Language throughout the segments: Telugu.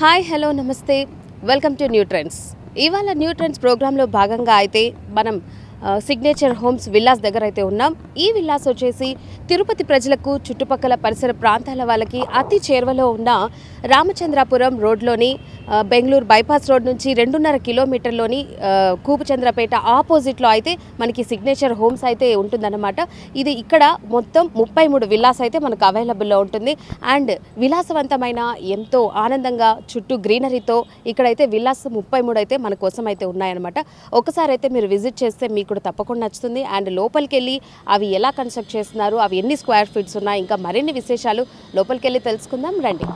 హాయ్ హలో నమస్తే వెల్కమ్ టు న్యూ ట్రెండ్స్. ఇవాళ న్యూ ట్రెండ్స్ ప్రోగ్రాంలో భాగంగా అయితే మనం సిగ్నేచర్ హోమ్స్ విల్లాస్ దగ్గర అయితే ఉన్నాం. ఈ విల్లాస్ వచ్చేసి తిరుపతి ప్రజలకు చుట్టుపక్కల పరిసర ప్రాంతాల వాళ్ళకి అతి చేరువలో ఉన్న రామచంద్రాపురం రోడ్లోని బెంగళూరు బైపాస్ రోడ్ నుంచి 2.5 కిలోమీటర్లోని కూపుచంద్రపేట ఆపోజిట్లో అయితే మనకి సిగ్నేచర్ హోమ్స్ అయితే ఉంటుందన్నమాట. ఇది ఇక్కడ మొత్తం 33 విల్లాస్ అయితే మనకు అవైలబుల్లో ఉంటుంది. అండ్ విలాసవంతమైన ఎంతో ఆనందంగా చుట్టూ గ్రీనరీతో ఇక్కడైతే విల్లాస్ 33 అయితే మన కోసం అయితే ఉన్నాయన్నమాట. ఒకసారి అయితే మీరు విజిట్ చేస్తే మీకు కూడా తప్పకుండా నచ్చుతుంది. అండ్ లోపలికి వెళ్ళి అవి ఎలా కన్స్ట్రక్ట్ చేస్తున్నారు, అవి ఎన్ని స్క్వేర్ ఫీట్స్ ఉన్నాయి, ఇంకా మరిన్ని విశేషాలు లోపలికి వెళ్ళి తెలుసుకుందాం రండి.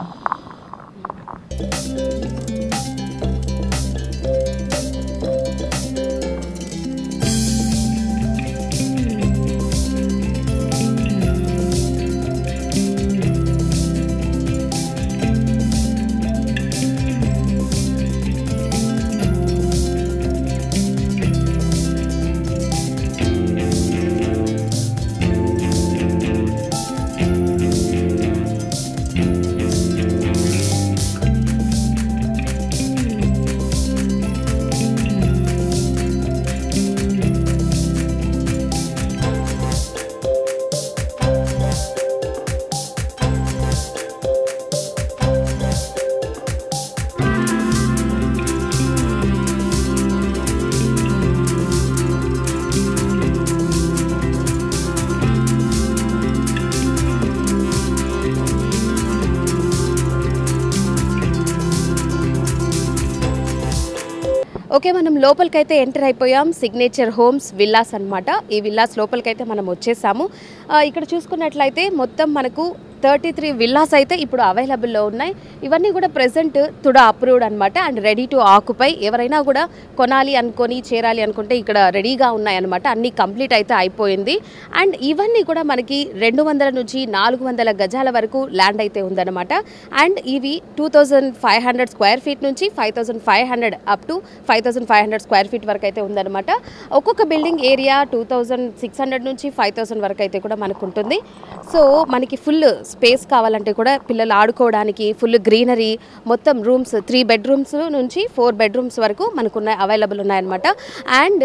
ఓకే, మనం లోపలికైతే ఎంటర్ అయిపోయాం. సిగ్నేచర్ హోమ్స్ విల్లాస్ అన్నమాట. ఈ విల్లాస్ లోపలికైతే మనం వచ్చేసాము. ఇక్కడ చూసుకున్నట్లయితే మొత్తం మనకు 33 విల్లాస్ అయితే ఇప్పుడు అవైలబుల్లో ఉన్నాయి. ఇవన్నీ కూడా ప్రెజెంట్ తుడా అప్రూవ్డ్ అనమాట. And ready to occupy. ఎవరైనా కూడా కొనాలి అనుకొని చేరాలి అనుకుంటే ఇక్కడ రెడీగా ఉన్నాయన్నమాట. అన్నీ కంప్లీట్ అయితే అయిపోయింది. అండ్ ఇవన్నీ కూడా మనకి 200 నుంచి 400 గజాల వరకు ల్యాండ్ అయితే ఉందన్నమాట. అండ్ ఇవి 2500 స్క్వేర్ ఫీట్ నుంచి 5500 అప్ టు 5500 స్క్వేర్ ఫీట్ వరకు అయితే ఉందన్నమాట. ఒక్కొక్క బిల్డింగ్ ఏరియా 2600 నుంచి 5000 వరకు అయితే కూడా మనకు ఉంటుంది. సో మనకి ఫుల్ స్పేస్ కావాలంటే కూడా పిల్లలు ఆడుకోవడానికి ఫుల్ గ్రీనరీ, మొత్తం రూమ్స్ 3 బెడ్రూమ్స్ నుంచి 4 బెడ్రూమ్స్ వరకు మనకు అవైలబుల్ ఉన్నాయన్నమాట. అండ్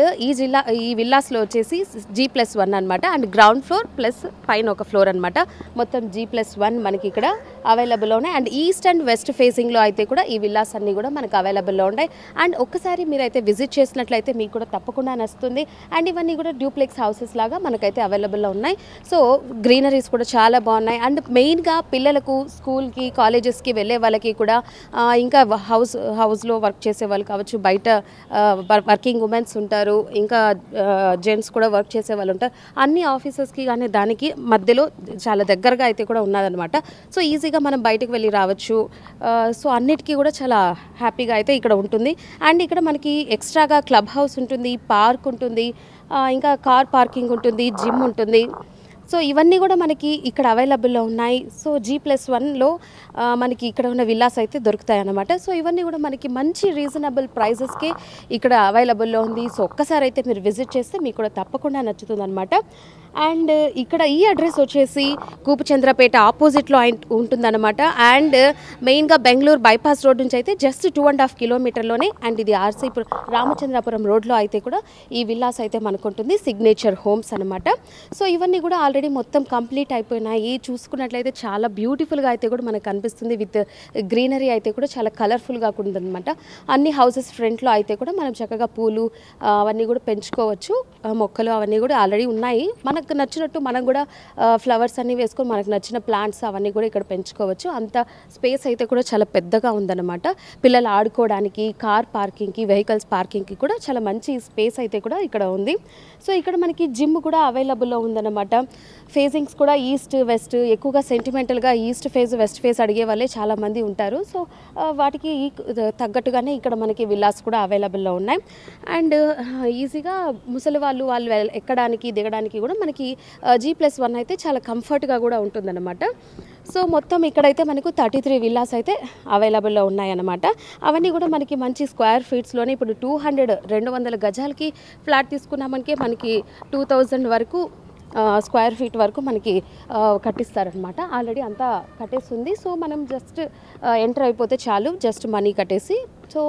ఈ విల్లాస్లో వచ్చేసి G+1 అనమాట. అండ్ గ్రౌండ్ ఫ్లోర్ ప్లస్ పైన ఒక ఫ్లోర్ అనమాట. మొత్తం G+1 మనకి ఇక్కడ అవైలబుల్లో ఉన్నాయి. అండ్ ఈస్ట్ అండ్ వెస్ట్ ఫేసింగ్లో అయితే కూడా ఈ విల్లాస్ అన్నీ కూడా మనకు అవైలబుల్లో ఉన్నాయి. అండ్ ఒక్కసారి మీరైతే విజిట్ చేసినట్లయితే మీకు కూడా తప్పకుండా నచ్చుతుంది. అండ్ ఇవన్నీ కూడా డ్యూప్లెక్స్ హౌసెస్ లాగా మనకైతే అవైలబుల్లో ఉన్నాయి. సో గ్రీనరీస్ కూడా చాలా బాగున్నాయి. అండ్ మెయిన్గా పిల్లలకు స్కూల్కి కాలేజెస్కి వెళ్ళే వాళ్ళకి కూడా ఇంకా హౌస్లో వర్క్ చేసే వాళ్ళు కావచ్చు, బయట వర్కింగ్ ఉమెన్స్ ఉంటారు, ఇంకా జెంట్స్ కూడా వర్క్ చేసే వాళ్ళు ఉంటారు. అన్ని ఆఫీసెస్కి కానీ దానికి మధ్యలో చాలా దగ్గరగా అయితే కూడా ఉన్నదనమాట. సో ఈజీగా మనం బయటకు వెళ్ళి రావచ్చు. సో అన్నిటికీ కూడా చాలా హ్యాపీగా అయితే ఇక్కడ ఉంటుంది. అండ్ ఇక్కడ మనకి ఎక్స్ట్రాగా క్లబ్ హౌస్ ఉంటుంది, పార్క్ ఉంటుంది, ఇంకా కార్ పార్కింగ్ ఉంటుంది, జిమ్ ఉంటుంది. సో ఇవన్నీ కూడా మనకి ఇక్కడ అవైలబుల్లో ఉన్నాయి. సో G+1లో మనకి ఇక్కడ ఉన్న విల్లాస్ అయితే దొరుకుతాయి అన్నమాట. సో ఇవన్నీ కూడా మనకి మంచి రీజనబుల్ ప్రైజెస్కి ఇక్కడ అవైలబుల్లో ఉంది. సో ఒక్కసారి అయితే మీరు విజిట్ చేస్తే మీకు కూడా తప్పకుండా నచ్చుతుంది అనమాట. అండ్ ఇక్కడ ఈ అడ్రస్ వచ్చేసి కూపుచంద్రపేట ఆపోజిట్లో ఉంటుందన్నమాట. అండ్ మెయిన్గా బెంగళూరు బైపాస్ రోడ్ నుంచి అయితే జస్ట్ 2.5 కిలోమీటర్లోనే. అండ్ ఇది రామచంద్రాపురం రోడ్లో అయితే కూడా ఈ విల్లాస్ అయితే మనకు ఉంటుంది. సిగ్నేచర్ హోమ్స్ అనమాట. సో ఇవన్నీ కూడా ఆల్రెడీ మొత్తం కంప్లీట్ అయిపోయినాయి. చూసుకున్నట్లయితే చాలా బ్యూటిఫుల్గా అయితే కూడా మనకు కనిపిస్తుంది. విత్ గ్రీనరీ అయితే కూడా చాలా కలర్ఫుల్గా ఉంటుందన్నమాట. అన్ని హౌసెస్ ఫ్రంట్లో అయితే కూడా మనం చక్కగా పూలు అవన్నీ కూడా పెంచుకోవచ్చు. మొక్కలు అవన్నీ కూడా ఆల్రెడీ ఉన్నాయి. మనకు నచ్చినట్టు మనం కూడా ఫ్లవర్స్ అన్నీ వేసుకొని మనకు నచ్చిన ప్లాంట్స్ అవన్నీ కూడా ఇక్కడ పెంచుకోవచ్చు. అంత స్పేస్ అయితే కూడా చాలా పెద్దగా ఉందన్నమాట. పిల్లలు ఆడుకోవడానికి, కార్ పార్కింగ్కి, వెహికల్స్ పార్కింగ్కి కూడా చాలా మంచి స్పేస్ అయితే కూడా ఇక్కడ ఉంది. సో ఇక్కడ మనకి జిమ్ కూడా అవైలబుల్లో ఉందన్నమాట. ఫేజింగ్స్ కూడా ఈస్ట్ వెస్ట్, ఎక్కువగా సెంటిమెంటల్గా ఈస్ట్ ఫేజ్ వెస్ట్ ఫేజ్ అడిగే వాళ్ళే చాలామంది ఉంటారు. సో వాటికి తగ్గట్టుగానే ఇక్కడ మనకి విల్లాస్ కూడా అవైలబుల్లో ఉన్నాయి. అండ్ ఈజీగా ముసలి వాళ్ళు ఎక్కడానికి దిగడానికి కూడా మనకి G+1 అయితే చాలా కంఫర్ట్గా కూడా ఉంటుందన్నమాట. సో మొత్తం ఇక్కడైతే మనకు 33 విల్లాస్ అయితే అవైలబుల్లో ఉన్నాయన్నమాట. అవన్నీ కూడా మనకి మంచి స్క్వేర్ ఫీట్స్లోనే ఇప్పుడు 200 గజాలకి ఫ్లాట్ తీసుకున్నామంటే మనకి 2000 వరకు స్క్వేర్ ఫీట్ వరకు మనకి కట్టిస్తారనమాట. ఆల్రెడీ అంతా కట్టేస్తుంది. సో మనం జస్ట్ ఎంటర్ అయిపోతే చాలు, జస్ట్ మనీ కట్టేసి. సో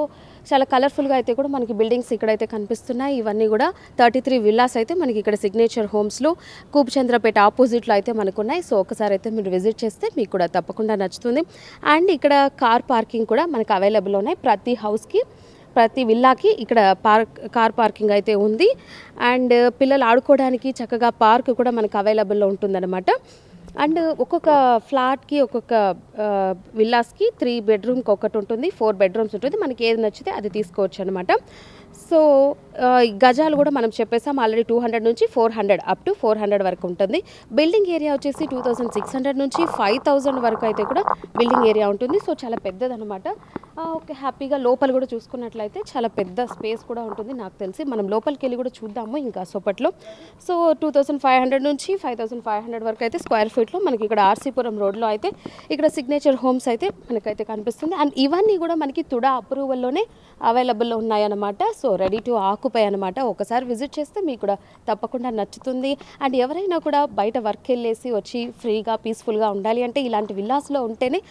చాలా కలర్ఫుల్గా అయితే కూడా మనకి బిల్డింగ్స్ ఇక్కడైతే కనిపిస్తున్నాయి. ఇవన్నీ కూడా 33 విల్లాస్ అయితే మనకి ఇక్కడ సిగ్నేచర్ హోమ్స్లో కూప్చంద్రపేట ఆపోజిట్లో అయితే మనకు ఉన్నాయి. సో ఒకసారి అయితే మీరు విజిట్ చేస్తే మీకు కూడా తప్పకుండా నచ్చుతుంది. అండ్ ఇక్కడ కార్ పార్కింగ్ కూడా మనకు అవైలబుల్ ఉన్నాయి. ప్రతి హౌస్కి, ప్రతి విల్లాకి ఇక్కడ కార్ పార్కింగ్ అయితే ఉంది. అండ్ పిల్లలు ఆడుకోవడానికి చక్కగా పార్క్ కూడా మనకు అవైలబుల్లో ఉంటుందన్నమాట. అండ్ ఒక్కొక్క ఫ్లాట్కి, ఒక్కొక్క విల్లాస్కి 3 బెడ్రూమ్కి ఒకటి ఉంటుంది, 4 బెడ్రూమ్స్ ఉంటుంది. మనకి ఏది నచ్చితే అది తీసుకోవచ్చు అనమాట. సో గజాలు కూడా మనం చెప్పేసాం ఆల్రెడీ 200 నుంచి 400 అప్ టు 400 వరకు ఉంటుంది. బిల్డింగ్ ఏరియా వచ్చేసి 2600 నుంచి 5000 వరకు అయితే కూడా బిల్డింగ్ ఏరియా ఉంటుంది. సో చాలా పెద్దదనమాట. ఓకే, హ్యాపీగా లోపల కూడా చూసుకున్నట్లయితే చాలా పెద్ద స్పేస్ కూడా ఉంటుంది. నాకు తెలిసి మనం లోపలికి వెళ్ళి కూడా చూద్దాము ఇంకా సోపట్లో. సో 2500 నుంచి 5500 వరకు అయితే స్క్వేర్ ఫీట్లో మనకి ఇక్కడ ఆర్సీపురం రోడ్లో అయితే ఇక్కడ సిగ్నేచర్ హోమ్స్ అయితే మనకైతే కనిపిస్తుంది. అండ్ ఇవన్నీ కూడా మనకి తుడా అప్రూవల్లోనే అవైలబుల్లో ఉన్నాయన్నమాట. సో రెడీ టు ఆక్యుపై అనమాట. ఒకసారి విజిట్ చేస్తే మీకు కూడా తప్పకుండా నచ్చుతుంది. అండ్ ఎవరైనా కూడా బయట వర్క్ వెళ్ళేసి వచ్చి ఫ్రీగా పీస్ఫుల్గా ఉండాలి అంటే ఇలాంటి విల్లాస్లో ఉంటేనే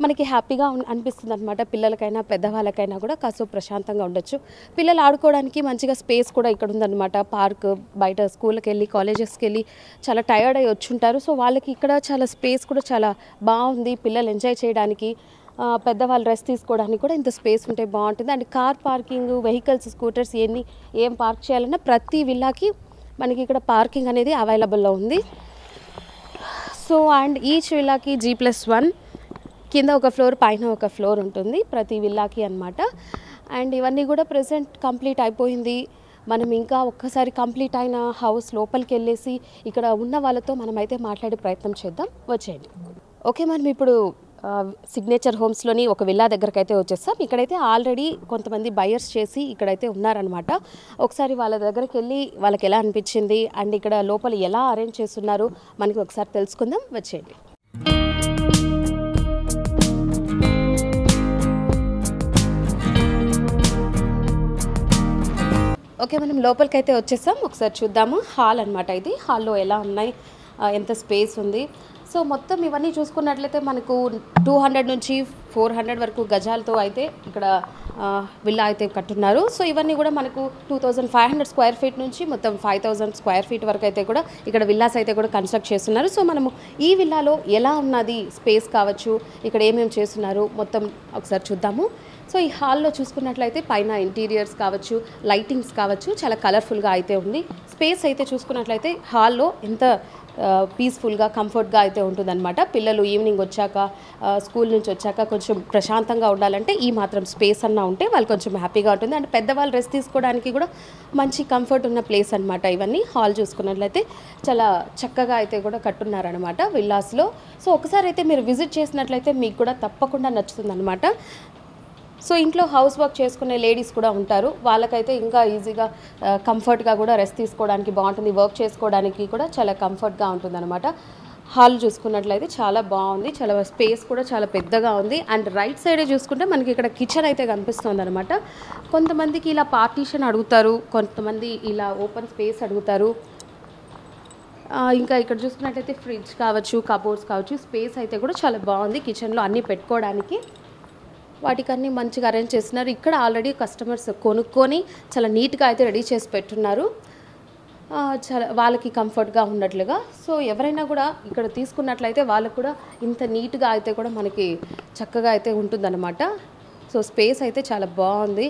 మనకి హ్యాపీగా అనిపిస్తుంది అనమాట. పిల్లలకైనా పెద్దవాళ్ళకైనా కూడా కాస్త ప్రశాంతంగా ఉండొచ్చు. పిల్లలు ఆడుకోవడానికి మంచిగా స్పేస్ కూడా ఇక్కడ ఉందన్నమాట. పార్క్, బయట స్కూల్కి వెళ్ళి కాలేజెస్కి వెళ్ళి చాలా టైర్డ్ అయ్యి వచ్చుంటారు. సో వాళ్ళకి ఇక్కడ చాలా స్పేస్ కూడా చాలా బాగుంది. పిల్లలు ఎంజాయ్ చేయడానికి, పెద్దవాళ్ళు రెస్ట్ తీసుకోవడానికి కూడా ఇంత స్పేస్ ఉంటే బాగుంటుంది. And car parking, vehicles, scooters ఏం పార్క్ చేయాలన్నా ప్రతి విల్లాకి మనకి ఇక్కడ పార్కింగ్ అనేది అవైలబుల్లో ఉంది. సో అండ్ ఈచ్ విల్లాకి G+1 కింద ఒక ఫ్లోర్, పైన ఒక ఫ్లోర్ ఉంటుంది ప్రతి విల్లాకి అన్నమాట. అండ్ ఇవన్నీ కూడా ప్రెజెంట్ కంప్లీట్ అయిపోయింది. మనం ఇంకా ఒక్కసారి కంప్లీట్ అయిన హౌస్ లోపలికి వెళ్ళేసి ఇక్కడ ఉన్న వాళ్ళతో మనమైతే మాట్లాడే ప్రయత్నం చేద్దాం. వచ్చేయండి. ఓకే, మనం ఇప్పుడు సిగ్నేచర్ హోమ్స్లోని ఒక విల్లా దగ్గరికి అయితే వచ్చేస్తాం. ఇక్కడైతే ఆల్రెడీ కొంతమంది బయర్స్ చేసి ఇక్కడైతే ఉన్నారనమాట. ఒకసారి వాళ్ళ దగ్గరికి వెళ్ళి వాళ్ళకి ఎలా అనిపించింది అండ్ ఇక్కడ లోపల ఎలా అరేంజ్ చేస్తున్నారు మనకి ఒకసారి తెలుసుకుందాం. వచ్చేయండి. ఓకే, మనం లోపలికి అయితే వచ్చేసాం. ఒకసారి చూద్దాము. హాల్ అనమాట ఇది. హాల్లో ఎలా ఉన్నాయి, ఎంత స్పేస్ ఉంది. సో మొత్తం ఇవన్నీ చూసుకున్నట్లయితే మనకు 200 నుంచి 400 వరకు గజాలతో అయితే ఇక్కడ విల్లా అయితే కట్టున్నారు. సో ఇవన్నీ కూడా మనకు 2500 స్క్వేర్ ఫీట్ నుంచి మొత్తం 5000 స్క్వేర్ ఫీట్ వరకు అయితే కూడా ఇక్కడ విల్లాస్ అయితే కూడా కన్స్ట్రక్ట్ చేస్తున్నారు. సో మనము ఈ విల్లాలో ఎలా ఉన్నది, స్పేస్ కావచ్చు, ఇక్కడ ఏమేమి చేస్తున్నారు మొత్తం ఒకసారి చూద్దాము. సో ఈ హాల్లో చూసుకున్నట్లయితే పైన ఇంటీరియర్స్ కావచ్చు, లైటింగ్స్ కావచ్చు, చాలా కలర్ఫుల్గా అయితే ఉంది. స్పేస్ అయితే చూసుకున్నట్లయితే హాల్లో ఎంత పీస్ఫుల్గా, కంఫర్ట్గా అయితే ఉంటుందన్నమాట. పిల్లలు ఈవినింగ్ వచ్చాక, స్కూల్ నుంచి వచ్చాక కొంచెం ప్రశాంతంగా ఉండాలంటే ఈ మాత్రం స్పేస్ అన్నా ఉంటే వాళ్ళు కొంచెం హ్యాపీగా ఉంటుంది. అండ్ పెద్దవాళ్ళు రెస్ట్ తీసుకోవడానికి కూడా మంచి కంఫర్ట్ ఉన్న ప్లేస్ అనమాట. ఇవన్నీ హాల్ చూసుకున్నట్లయితే చాలా చక్కగా అయితే కూడా కట్టున్నారనమాట విల్లాస్లో. సో ఒకసారి అయితే మీరు విజిట్ చేసినట్లయితే మీకు కూడా తప్పకుండా నచ్చుతుంది అనమాట. సో ఇంట్లో హౌస్ వర్క్ చేసుకునే లేడీస్ కూడా ఉంటారు. వాళ్ళకైతే ఇంకా ఈజీగా కంఫర్ట్గా కూడా రెస్ట్ తీసుకోవడానికి బాగుంటుంది. వర్క్ చేసుకోవడానికి కూడా చాలా కంఫర్ట్గా ఉంటుందన్నమాట. హాల్ చూసుకున్నట్లయితే చాలా బాగుంది. చాలా స్పేస్ కూడా చాలా పెద్దగా ఉంది. అండ్ రైట్ సైడే చూసుకుంటే మనకి ఇక్కడ కిచెన్ అయితే కనిపిస్తుంది అనమాట. కొంతమందికి ఇలా పార్టీషన్ అడుగుతారు, కొంతమంది ఇలా ఓపెన్ స్పేస్ అడుగుతారు. ఇంకా ఇక్కడ చూసుకున్నట్లయితే ఫ్రిడ్జ్ కావచ్చు, కబోర్డ్స్ కావచ్చు, స్పేస్ అయితే కూడా చాలా బాగుంది. కిచెన్లో అన్నీ పెట్టుకోవడానికి వాటికన్నీ మంచిగా అరేంజ్ చేస్తున్నారు. ఇక్కడ ఆల్రెడీ కస్టమర్స్ కొనుక్కొని చాలా నీట్గా అయితే రెడీ చేసి పెట్టున్నారు, చాలా వాళ్ళకి కంఫర్ట్గా ఉన్నట్లుగా. సో ఎవరైనా కూడా ఇక్కడ తీసుకున్నట్లయితే వాళ్ళకు కూడా ఇంత నీట్గా అయితే కూడా మనకి చక్కగా అయితే ఉంటుందన్నమాట. సో స్పేస్ అయితే చాలా బాగుంది,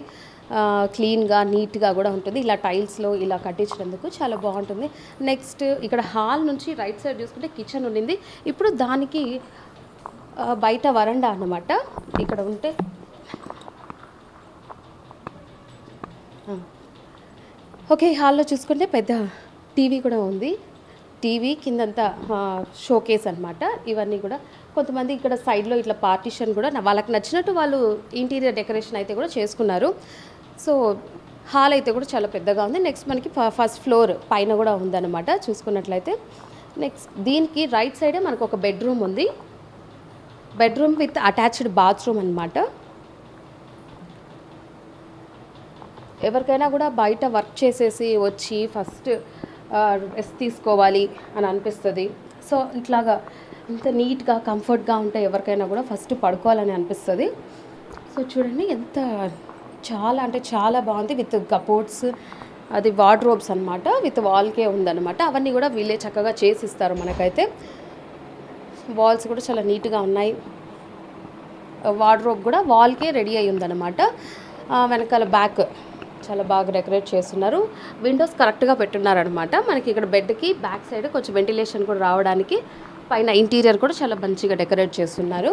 క్లీన్గా నీట్గా కూడా ఉంటుంది. ఇలా టైల్స్లో ఇలా కట్టించినందుకు చాలా బాగుంటుంది. నెక్స్ట్ ఇక్కడ హాల్ నుంచి రైట్ సైడ్ చూసుకుంటే కిచెన్ ఉండింది. ఇప్పుడు దానికి బయట వరండా అన్నమాట. ఇక్కడ ఉంటే ఓకే, హాల్లో చూసుకుంటే పెద్ద టీవీ కూడా ఉంది. టీవీ కిందంతా షోకేస్ అనమాట. ఇవన్నీ కూడా కొంతమంది ఇక్కడ సైడ్లో ఇట్లా పార్టీషన్ కూడా వాళ్ళకి నచ్చినట్టు వాళ్ళు ఇంటీరియర్ డెకరేషన్ అయితే కూడా చేసుకున్నారు. సో హాల్ అయితే కూడా చాలా పెద్దగా ఉంది. నెక్స్ట్ మనకి ఫస్ట్ ఫ్లోర్ పైన కూడా ఉందన్నమాట చూసుకున్నట్లయితే. నెక్స్ట్ దీనికి రైట్ సైడే మనకు ఒక బెడ్రూమ్ ఉంది. బెడ్రూమ్ విత్ అటాచ్డ్ బాత్రూమ్ అనమాట. ఎవరికైనా కూడా బయట వర్క్ చేసేసి వచ్చి ఫస్ట్ రెస్ట్ తీసుకోవాలి అని అనిపిస్తుంది. సో ఇట్లాగా ఇంత నీట్గా కంఫర్ట్గా ఉంటే ఎవరికైనా కూడా ఫస్ట్ పడుకోవాలని అనిపిస్తుంది. సో చూడండి ఎంత చాలా అంటే చాలా బాగుంది. విత్ కబోర్డ్స్, అది వార్డ్రోబ్స్ అనమాట, విత్ వాల్కే ఉందన్నమాట. అవన్నీ కూడా వీళ్ళే చక్కగా చేసిస్తారు మనకైతే. వాల్స్ కూడా చాలా నీట్గా ఉన్నాయి. వార్డ్రోబ్ కూడా వాల్కే రెడీ అయ్యి ఉందన్నమాట. వెనకాల బ్యాక్ చాలా బాగా డెకరేట్ చేస్తున్నారు. విండోస్ కరెక్ట్గా పెట్టున్నారనమాట. మనకి ఇక్కడ బెడ్కి బ్యాక్ సైడ్ కొంచెం వెంటిలేషన్ కూడా రావడానికి పైన ఇంటీరియర్ కూడా చాలా మంచిగా డెకరేట్ చేస్తున్నారు.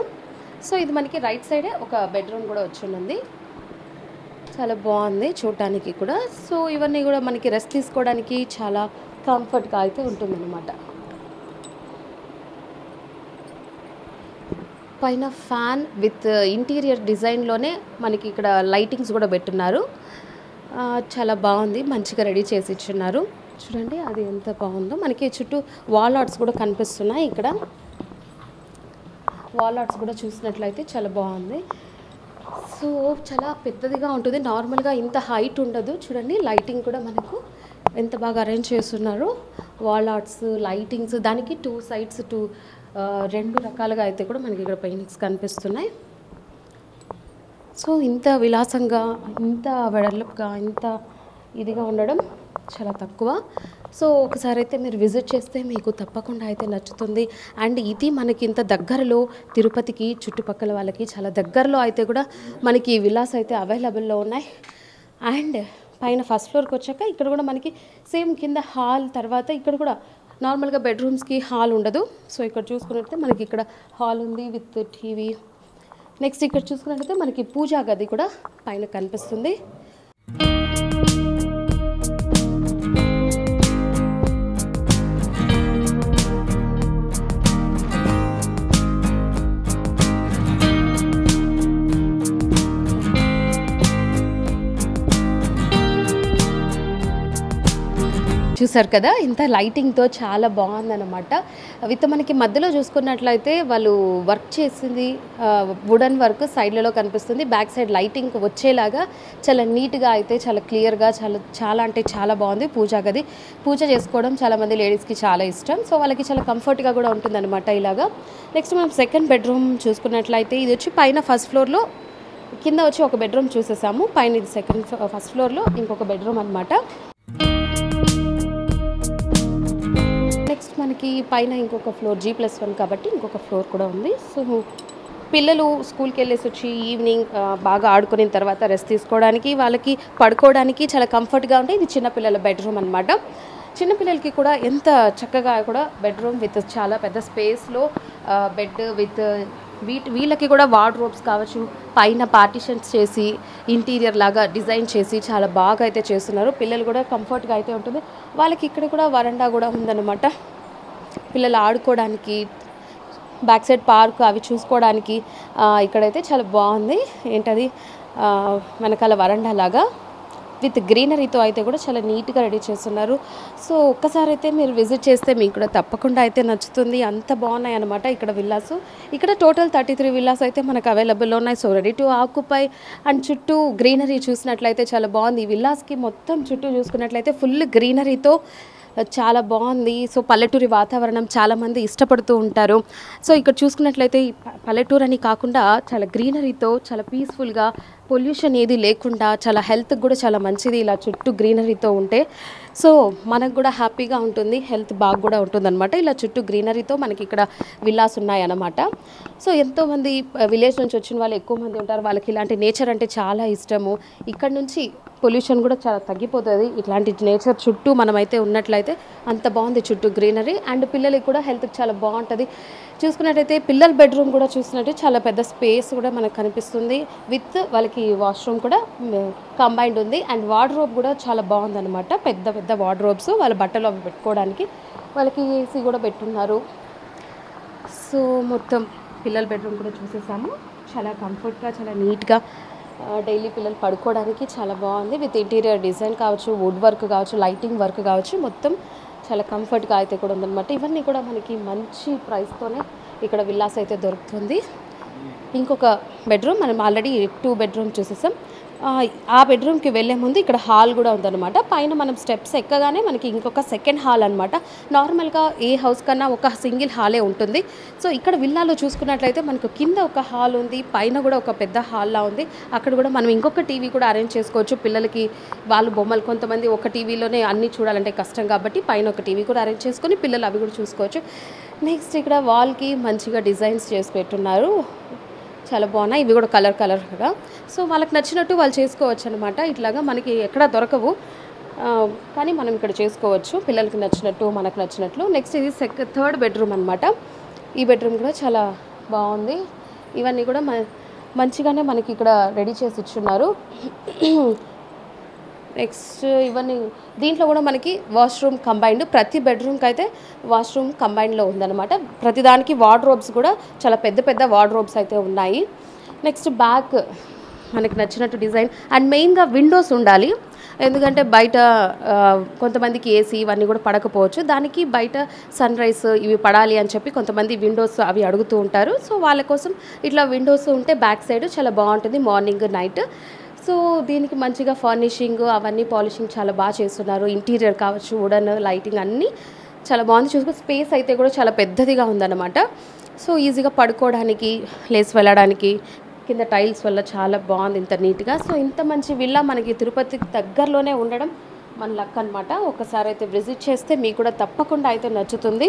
సో ఇది మనకి రైట్ సైడే ఒక బెడ్రూమ్ కూడా వచ్చింది. చాలా బాగుంది చూడటానికి కూడా. సో ఇవన్నీ కూడా మనకి రెస్ట్ తీసుకోవడానికి చాలా కంఫర్ట్గా అయితే ఉంటుందన్నమాట. పైన ఫ్యాన్ విత్ ఇంటీరియర్ డిజైన్లోనే మనకి ఇక్కడ లైటింగ్స్ కూడా పెట్టున్నారు. చాలా బాగుంది, మంచిగా రెడీ చేసి ఇచ్చున్నారు. చూడండి అది ఎంత బాగుందో. మనకి చుట్టూ వాల్ ఆర్ట్స్ కూడా కనిపిస్తున్నాయి. ఇక్కడ వాల్ ఆర్ట్స్ కూడా చూసినట్లయితే చాలా బాగుంది. సో చాలా పెద్దదిగా ఉంటుంది. నార్మల్గా ఇంత హైట్ ఉండదు. చూడండి లైటింగ్ కూడా మనకు ఎంత బాగా అరేంజ్ చేస్తున్నారు. వాల్ ఆర్ట్స్, లైటింగ్స్, దానికి 2 సైడ్స్ 2 రకాలుగా అయితే కూడా మనకి ఇక్కడ పెయింటింగ్స్ కనిపిస్తున్నాయి. సో ఇంత విలాసంగా, ఇంత వెడల్పుగా, ఇంత ఇదిగా ఉండడం చాలా తక్కువ. సో ఒకసారి అయితే మీరు విజిట్ చేస్తే మీకు తప్పకుండా అయితే నచ్చుతుంది. అండ్ ఇది మనకి ఇంత దగ్గరలో, తిరుపతికి చుట్టుపక్కల వాళ్ళకి చాలా దగ్గరలో అయితే కూడా మనకి ఈ విలాస్ అయితే అవైలబుల్లో ఉన్నాయి. అండ్ పైన ఫస్ట్ ఫ్లోర్కి వచ్చాక ఇక్కడ కూడా మనకి సేమ్ కింద హాల్, తర్వాత ఇక్కడ కూడా నార్మల్గా బెడ్రూమ్స్కి హాల్ ఉండదు. సో ఇక్కడ చూసుకున్నట్లయితే మనకి ఇక్కడ హాల్ ఉంది విత్ టీవీ. నెక్స్ట్ ఇక్కడ చూసుకున్నట్లయితే మనకి పూజా గది కూడా పైన కనిపిస్తుంది. చూసారు కదా, ఇంత లైటింగ్తో చాలా బాగుందన్నమాట. విత్ మనకి మధ్యలో చూసుకున్నట్లయితే వాళ్ళు వర్క్ చేసింది వుడెన్ వర్క్ సైడ్లలో కనిపిస్తుంది. బ్యాక్ సైడ్ లైటింగ్ వచ్చేలాగా చాలా నీట్గా అయితే చాలా క్లియర్గా చాలా అంటే చాలా బాగుంది. పూజా గది, పూజ చేసుకోవడం చాలామంది లేడీస్కి చాలా ఇష్టం. సో వాళ్ళకి చాలా కంఫర్ట్గా కూడా ఉంటుందన్నమాట ఇలాగా. నెక్స్ట్ మనం సెకండ్ బెడ్రూమ్ చూసుకున్నట్లయితే ఇది వచ్చి పైన ఫస్ట్ ఫ్లోర్లో, కింద వచ్చి ఒక బెడ్రూమ్ చూసేసాము. పైన ఇది ఫస్ట్ ఫ్లోర్లో ఇంకొక బెడ్రూమ్ అనమాట. నెక్స్ట్ మనకి పైన ఇంకొక ఫ్లోర్, G+1 కాబట్టి ఇంకొక ఫ్లోర్ కూడా ఉంది. సో పిల్లలు స్కూల్కి వెళ్ళేసి వచ్చి ఈవినింగ్ బాగా ఆడుకున్న తర్వాత రెస్ట్ తీసుకోవడానికి, వాళ్ళకి పడుకోవడానికి చాలా కంఫర్ట్గా ఉంటే ఇది చిన్నపిల్లల బెడ్రూమ్ అనమాట. చిన్నపిల్లలకి కూడా ఎంత చక్కగా కూడా బెడ్రూమ్ విత్ చాలా పెద్ద స్పేస్లో బెడ్ విత్ వీళ్ళకి కూడా వార్డ్రోబ్స్ కావచ్చు, పైన పార్టిషన్స్ చేసి ఇంటీరియర్ లాగా డిజైన్ చేసి చాలా బాగా అయితే చేస్తున్నారు. పిల్లలు కూడా కంఫర్ట్గా అయితే ఉంటుంది. వాళ్ళకి ఇక్కడ కూడా వరండా కూడా ఉందన్నమాట, పిల్లలు ఆడుకోవడానికి, బ్యాక్ సైడ్ పార్క్ అవి చూసుకోవడానికి. ఇక్కడైతే చాలా బాగుంది. ఏంటది వెనకాల వరండా లాగా విత్ గ్రీనరీతో అయితే కూడా చాలా నీట్గా రెడీ చేస్తున్నారు. సో ఒక్కసారి అయితే మీరు విజిట్ చేస్తే మీకు కూడా తప్పకుండా అయితే నచ్చుతుంది. అంత బాగున్నాయి అన్నమాట ఇక్కడ విల్లాస్. ఇక్కడ టోటల్ 33 విల్లాస్ అయితే మనకు అవైలబుల్లో ఉన్నాయి. So ready to occupy. And చుట్టూ గ్రీనరీ చూసినట్లయితే చాలా బాగుంది. ఈ విల్లాస్కి మొత్తం చుట్టూ చూసుకున్నట్లయితే ఫుల్ గ్రీనరీతో చాలా బాగుంది. సో పల్లెటూరి వాతావరణం చాలామంది ఇష్టపడుతూ ఉంటారు. సో ఇక్కడ చూసుకున్నట్లయితే ఈ పల్లెటూరు అని కాకుండా చాలా గ్రీనరీతో, చాలా పీస్ఫుల్గా, పొల్యూషన్ ఏది లేకుండా, చాలా హెల్త్కి కూడా చాలా మంచిది ఇలా చుట్టూ గ్రీనరీతో ఉంటే. సో మనకు కూడా హ్యాపీగా ఉంటుంది, హెల్త్ బాగా కూడా ఉంటుందన్నమాట. ఇలా చుట్టూ గ్రీనరీతో మనకి ఇక్కడ విల్లాస్ ఉన్నాయన్నమాట. సో ఎంతోమంది విలేజ్ నుంచి వచ్చిన వాళ్ళు ఎక్కువ మంది ఉంటారు. వాళ్ళకి ఇలాంటి నేచర్ అంటే చాలా ఇష్టము. ఇక్కడ నుంచి పొల్యూషన్ కూడా చాలా తగ్గిపోతుంది ఇట్లాంటి నేచర్ చుట్టూ మనమైతే ఉన్నట్లయితే. అంత బాగుంది చుట్టూ గ్రీనరీ. అండ్ పిల్లలకి కూడా హెల్త్కి చాలా బాగుంటుంది. చూసుకున్నట్టయితే పిల్లల బెడ్రూమ్ కూడా చూసినట్టు చాలా పెద్ద స్పేస్ కూడా మనకు కనిపిస్తుంది. విత్ వాళ్ళకి వాష్రూమ్ కూడా కంబైన్డ్ ఉంది. అండ్ వార్డ్రోబ్ కూడా చాలా బాగుందన్నమాట. పెద్ద పెద్ద వార్డ్రోబ్స్, వాళ్ళ బట్టలు అవి పెట్టుకోవడానికి. వాళ్ళకి ఏసీ కూడా పెట్టున్నారు. సో మొత్తం పిల్లల బెడ్రూమ్ కూడా చూసేసాము. చాలా కంఫర్ట్గా, చాలా నీట్గా డైలీ పిల్లలు పడుకోవడానికి చాలా బాగుంది. విత్ ఇంటీరియర్ డిజైన్ కావచ్చు, వుడ్ వర్క్ కావచ్చు, లైటింగ్ వర్క్ కావచ్చు, మొత్తం చాలా కంఫర్ట్గా అయితే కూడా ఉందన్నమాట. ఇవన్నీ కూడా మనకి మంచి ప్రైస్తోనే ఇక్కడ విల్లాస్ అయితే దొరుకుతుంది. ఇంకొక బెడ్రూమ్ మనం ఆల్రెడీ 2 బెడ్రూమ్ చూసేసాం. ఆ బెడ్రూమ్కి వెళ్ళే ముందు ఇక్కడ హాల్ కూడా ఉందన్నమాట. పైన మనం స్టెప్స్ ఎక్కగానే మనకి ఇంకొక సెకండ్ హాల్ అనమాట. నార్మల్గా ఏ హౌస్ కన్నా ఒక సింగిల్ హాలే ఉంటుంది. సో ఇక్కడ విల్లాలో చూసుకున్నట్లయితే మనకు కింద ఒక హాల్ ఉంది, పైన కూడా ఒక పెద్ద హాల్లా ఉంది. అక్కడ కూడా మనం ఇంకొక టీవీ కూడా అరేంజ్ చేసుకోవచ్చు. పిల్లలకి వాళ్ళు బొమ్మలు కొంతమంది ఒక టీవీలోనే అన్నీ చూడాలంటే కష్టం కాబట్టి పైన ఒక టీవీ కూడా అరేంజ్ చేసుకొని పిల్లలు అవి కూడా చూసుకోవచ్చు. నెక్స్ట్ ఇక్కడ వాల్కి మంచిగా డిజైన్స్ చేసి పెట్టున్నారు, చాలా బాగున్నాయి. ఇవి కూడా కలర్గా. సో వాళ్ళకి నచ్చినట్టు వాళ్ళు చేసుకోవచ్చు అనమాట. ఇట్లాగా మనకి ఎక్కడ దొరకవు, కానీ మనం ఇక్కడ చేసుకోవచ్చు పిల్లలకి నచ్చినట్టు మనకు నచ్చినట్లు. నెక్స్ట్ ఇది థర్డ్ బెడ్రూమ్ అనమాట. ఈ బెడ్రూమ్ కూడా చాలా బాగుంది. ఇవన్నీ కూడా మంచిగానే మనకి ఇక్కడ రెడీ చేసి ఇచ్చున్నారు. నెక్స్ట్ ఇవన్నీ దీంట్లో కూడా మనకి వాష్రూమ్ కంబైన్డ్, ప్రతి బెడ్రూమ్కి అయితే వాష్రూమ్ కంబైన్డ్లో ఉందన్నమాట. ప్రతిదానికి వార్డ్రోబ్స్ కూడా చాలా పెద్ద వార్డ్రోబ్స్ అయితే ఉన్నాయి. నెక్స్ట్ బ్యాక్ మనకి నచ్చినట్టు డిజైన్ అండ్ మెయిన్గా విండోస్ ఉండాలి. ఎందుకంటే బయట కొంతమందికి ఏసీ ఇవన్నీ కూడా పడకపోవచ్చు, దానికి బయట సన్ రైజ్ ఇవి పడాలి అని చెప్పి కొంతమంది విండోస్ అవి అడుగుతూ ఉంటారు. సో వాళ్ళ కోసం ఇట్లా విండోస్ ఉంటే బ్యాక్ సైడ్ చాలా బాగుంటుంది మార్నింగ్ నైట్. సో దీనికి మంచిగా ఫర్నిషింగ్ అవన్నీ పాలిషింగ్ చాలా బాగా చేస్తున్నారు. ఇంటీరియర్ కావచ్చు, వుడన్ లైటింగ్ అన్నీ చాలా బాగుంది. చూసుకో స్పేస్ అయితే కూడా చాలా పెద్దదిగా ఉందన్నమాట. సో ఈజీగా పడుకోవడానికి, లేసి వెళ్ళడానికి, కింద టైల్స్ వల్ల చాలా బాగుంది ఇంత నీట్గా. సో ఇంత మంచి విల్లా మనకి తిరుపతికి దగ్గరలోనే ఉండడం మన లక్ అనమాట. ఒకసారి అయితే విజిట్ చేస్తే మీకు కూడా తప్పకుండా అయితే నచ్చుతుంది.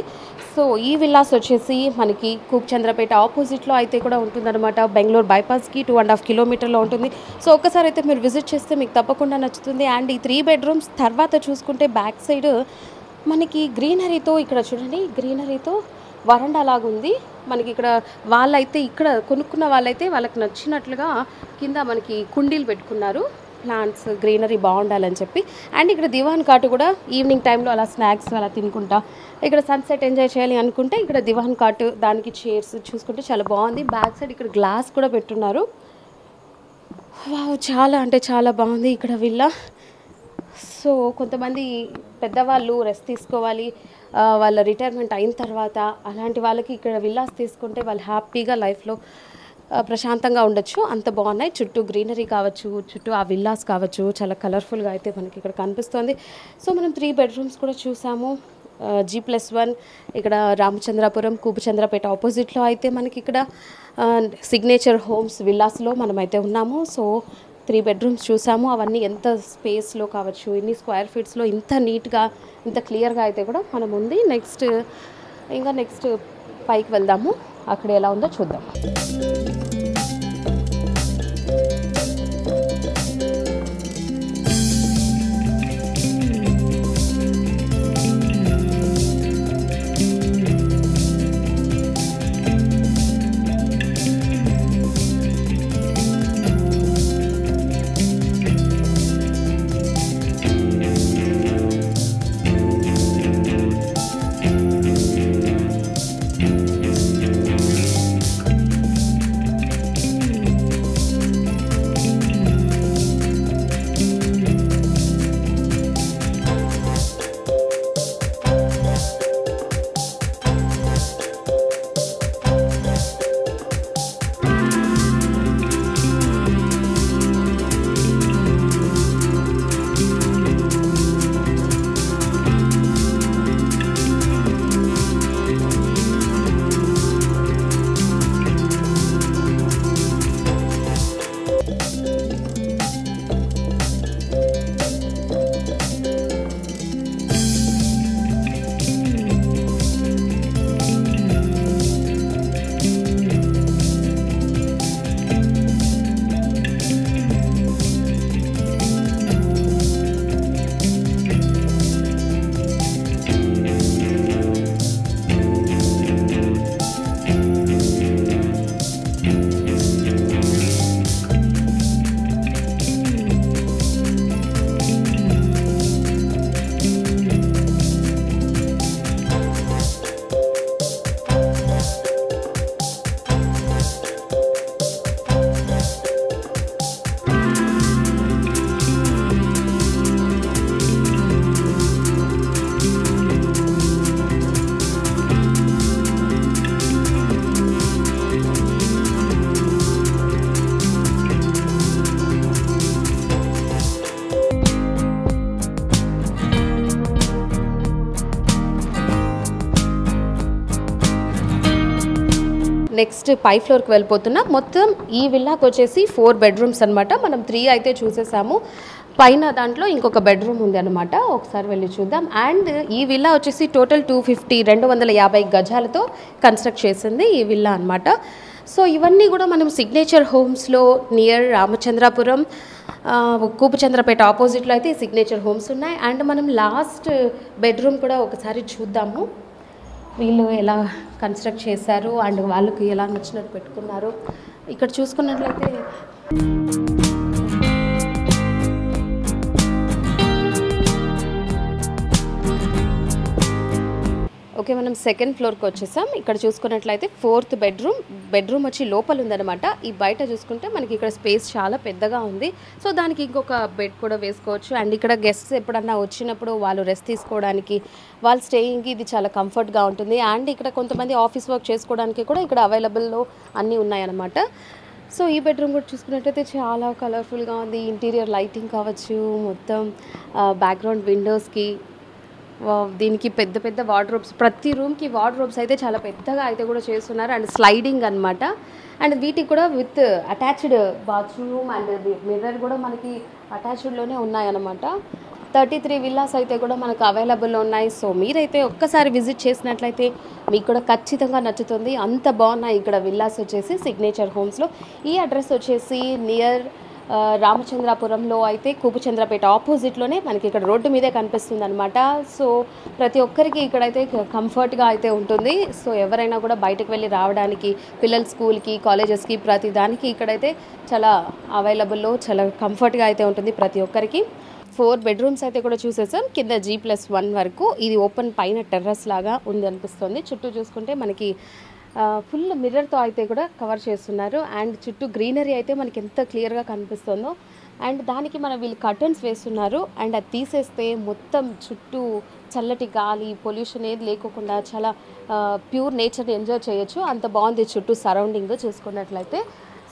సో ఈ విల్లాస్ వచ్చేసి మనకి కూప్చంద్రపేట ఆపోజిట్లో అయితే కూడా ఉంటుందన్నమాట. బెంగళూరు బైపాస్కి 2.5 కిలోమీటర్లో ఉంటుంది. సో ఒక్కసారి అయితే మీరు విజిట్ చేస్తే మీకు తప్పకుండా నచ్చుతుంది. అండ్ ఈ 3 బెడ్రూమ్స్ తర్వాత చూసుకుంటే బ్యాక్ సైడ్ మనకి గ్రీనరీతో, ఇక్కడ చూడండి గ్రీనరీతో వరండా లాగుంది మనకి. ఇక్కడ వాళ్ళైతే ఇక్కడ కొనుక్కున్న వాళ్ళైతే వాళ్ళకి నచ్చినట్లుగా కింద మనకి కుండీలు పెట్టుకున్నారు, ప్లాంట్స్ గ్రీనరీ బాగుండాలని చెప్పి. అండ్ ఇక్కడ దివాన్ కాటు కూడా ఈవినింగ్ టైంలో అలా స్నాక్స్ అలా తినుకుంటా ఇక్కడ సన్సెట్ ఎంజాయ్ చేయాలి అనుకుంటే ఇక్కడ దివాన్ కాటు, దానికి చైర్స్ చూసుకుంటే చాలా బాగుంది. బ్యాక్ సైడ్ ఇక్కడ గ్లాస్ కూడా పెట్టున్నారు. వావ్, చాలా అంటే చాలా బాగుంది ఇక్కడ విల్లా. సో కొంతమంది పెద్దవాళ్ళు రెస్ట్ తీసుకోవాలి, వాళ్ళ రిటైర్మెంట్ అయిన తర్వాత అలాంటి వాళ్ళకి ఇక్కడ విల్లాస్ తీసుకుంటే వాళ్ళు హ్యాపీగా లైఫ్లో ప్రశాంతంగా ఉండొచ్చు. అంత బాగున్నాయి. చుట్టూ గ్రీనరీ కావచ్చు, చుట్టూ ఆ విల్లాస్ కావచ్చు, చాలా కలర్ఫుల్గా అయితే మనకి ఇక్కడ కనిపిస్తుంది. సో మనం 3 బెడ్రూమ్స్ కూడా చూసాము. G+1 ఇక్కడ రామచంద్రాపురం కూపచంద్రపేట ఆపోజిట్లో అయితే మనకి ఇక్కడ సిగ్నేచర్ హోమ్స్ విల్లాస్లో మనమైతే ఉన్నాము. సో 3 బెడ్రూమ్స్ చూసాము. అవన్నీ ఎంత స్పేస్లో కావచ్చు, ఎన్ని స్క్వేర్ ఫీట్స్లో ఇంత నీట్గా ఇంత క్లియర్గా అయితే కూడా మనం ఉంది. నెక్స్ట్ పైకి వెళ్దాము, అక్కడ ఎలా ఉందో చూద్దాం. నెక్స్ట్ పై ఫ్లోర్కి వెళ్ళిపోతున్నాం. మొత్తం ఈ విల్లాకి వచ్చేసి 4 బెడ్రూమ్స్ అనమాట. మనం 3 అయితే చూసేసాము. పైన దాంట్లో ఇంకొక బెడ్రూమ్ ఉంది అనమాట. ఒకసారి వెళ్ళి చూద్దాం. అండ్ ఈ విల్లా వచ్చేసి టోటల్ 250 గజాలతో కన్స్ట్రక్ట్ చేసింది ఈ విల్లా అనమాట. సో ఇవన్నీ కూడా మనం సిగ్నేచర్ హోమ్స్లో నియర్ రామచంద్రాపురం, కూపచంద్రపేట ఆపోజిట్లో అయితే సిగ్నేచర్ హోమ్స్ ఉన్నాయి. అండ్ మనం లాస్ట్ బెడ్రూమ్ కూడా ఒకసారి చూద్దాము. వీళ్ళు ఎలా కన్స్ట్రక్ట్ చేశారు అండ్ వాళ్ళకి ఎలా నచ్చినట్టు పెట్టుకున్నారు. ఇక్కడ చూసుకున్నట్లయితే ఓకే, మనం సెకండ్ ఫ్లోర్కి వచ్చేసాం. ఇక్కడ చూసుకున్నట్లయితే 4th బెడ్రూమ్ వచ్చి లోపల ఉందన్నమాట. ఈ బయట చూసుకుంటే మనకి ఇక్కడ స్పేస్ చాలా పెద్దగా ఉంది. సో దానికి ఇంకొక బెడ్ కూడా వేసుకోవచ్చు. అండ్ ఇక్కడ గెస్ట్స్ ఎప్పుడన్నా వచ్చినప్పుడు వాళ్ళు రెస్ట్ తీసుకోవడానికి, వాళ్ళు స్టేయింగ్కి ఇది చాలా కంఫర్ట్గా ఉంటుంది. అండ్ ఇక్కడ కొంతమంది ఆఫీస్ వర్క్ చేసుకోవడానికి కూడా ఇక్కడ అవైలబుల్లో అన్నీ ఉన్నాయన్నమాట. సో ఈ బెడ్రూమ్ కూడా చూసుకున్నట్టయితే చాలా కలర్ఫుల్గా ఉంది. ఇంటీరియర్ లైటింగ్ కావచ్చు, మొత్తం బ్యాక్గ్రౌండ్ విండోస్కి దీనికి పెద్ద పెద్ద వార్డ్రోబ్స్, ప్రతి రూమ్కి వార్డ్రోబ్స్ అయితే చాలా పెద్దగా అయితే కూడా చేస్తున్నారు. అండ్ స్లైడింగ్ అనమాట. అండ్ వీటికి కూడా with attached bathroom and mirror కూడా మనకి అటాచ్డ్లోనే ఉన్నాయన్నమాట. 33 విల్లాస్ అయితే కూడా మనకు అవైలబుల్లో ఉన్నాయి. సో మీరైతే ఒక్కసారి విజిట్ చేసినట్లయితే మీకు కూడా ఖచ్చితంగా నచ్చుతుంది. అంత బాగున్నాయి ఇక్కడ విల్లాస్ వచ్చేసి సిగ్నేచర్ హోమ్స్లో. ఈ అడ్రస్ వచ్చేసి నియర్ రామచంద్రాపురంలో అయితే కూపచంద్రపేట ఆపోజిట్లోనే మనకి ఇక్కడ రోడ్డు మీదే కనిపిస్తుంది అనమాట. సో ప్రతి ఒక్కరికి ఇక్కడైతే కంఫర్ట్గా అయితే ఉంటుంది. సో ఎవరైనా కూడా బయటకు వెళ్ళి రావడానికి, పిల్లల స్కూల్కి, కాలేజెస్కి, ప్రతి దానికి ఇక్కడైతే చాలా అవైలబుల్లో, చాలా కంఫర్ట్గా అయితే ఉంటుంది ప్రతి ఒక్కరికి. 4 బెడ్రూమ్స్ అయితే కూడా చూసేసాం. కింద G+1 వరకు ఇది ఓపెన్ పైన టెర్రస్ లాగా ఉంది అనిపిస్తుంది. చుట్టూ చూసుకుంటే మనకి ఫుల్ మిర్రర్తో అయితే కూడా కవర్ చేస్తున్నారు. అండ్ చుట్టూ గ్రీనరీ అయితే మనకి ఎంత క్లియర్గా కనిపిస్తుందో. అండ్ దానికి వీళ్ళు కర్టన్స్ వేస్తున్నారు. అండ్ అది తీసేస్తే మొత్తం చుట్టూ చల్లటి గాలి, పొల్యూషన్ ఏది లేకోకుండా చాలా ప్యూర్ నేచర్ని ఎంజాయ్ చేయొచ్చు. అంత బాగుంది చుట్టూ సరౌండింగ్ చూసుకున్నట్లయితే.